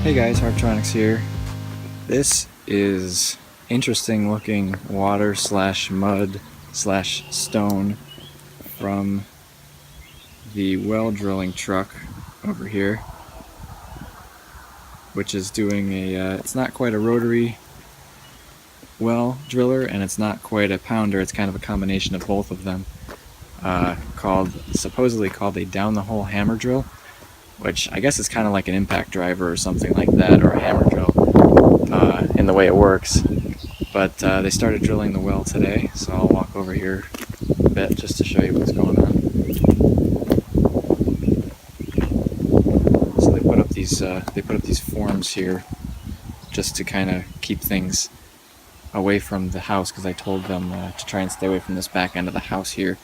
Hey guys, Harptronics here. This is interesting looking water slash mud slash stone from the well drilling truck over here, which is doing it's not quite a rotary well driller and it's not quite a pounder. It's kind of a combination of both of them, supposedly called a down the hole hammer drill, which I guess is kind of like an impact driver or something like that, or a hammer drill in the way it works. But they started drilling the well today, so I'll walk over here a bit just to show you what's going on. So they put up these forms here just to kind of keep things away from the house, because I told them to try and stay away from this back end of the house here,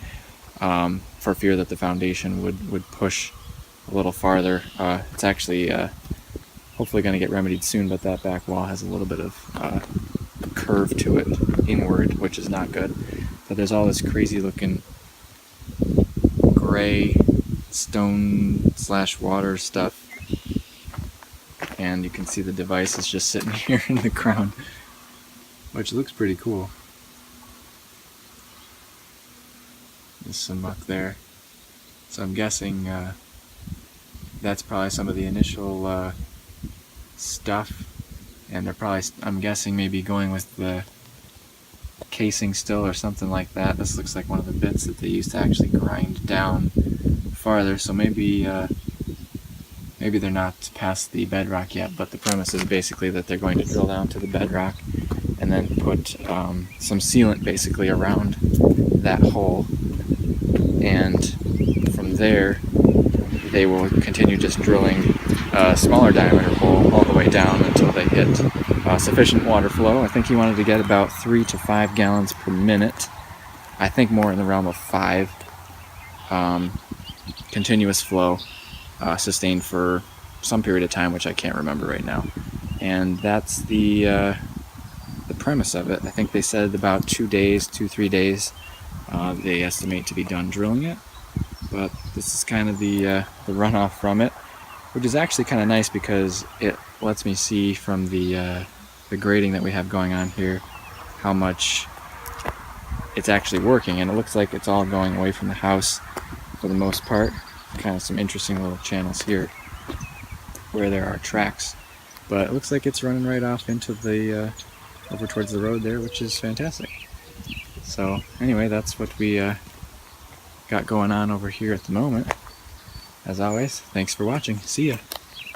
for fear that the foundation would push a little farther. It's actually hopefully going to get remedied soon, but that back wall has a little bit of curve to it inward, which is not good. But there's all this crazy looking gray stone slash water stuff, and you can see the device is just sitting here in the ground, which looks pretty cool. There's some muck there, so I'm guessing that's probably some of the initial stuff, and they're probably, I'm guessing, maybe going with the casing still or something like that. This looks like one of the bits that they used to actually grind down farther, so maybe maybe they're not past the bedrock yet, but the premise is basically that they're going to drill down to the bedrock and then put some sealant basically around that hole, and from there they will continue just drilling a smaller diameter hole all the way down until they hit sufficient water flow. I think he wanted to get about 3 to 5 gallons per minute. I think more in the realm of 5. Continuous flow, sustained for some period of time, which I can't remember right now. And that's the premise of it. I think they said about 2 days, 2-3 days, they estimate to be done drilling it. But this is kind of the runoff from it, which is actually kind of nice because it lets me see from the grading that we have going on here how much it's actually working, and it looks like it's all going away from the house for the most part. Kind of some interesting little channels here where there are tracks, but it looks like it's running right off into the over towards the road there, which is fantastic. So anyway, that's what we got going on over here at the moment. As always, thanks for watching. See ya.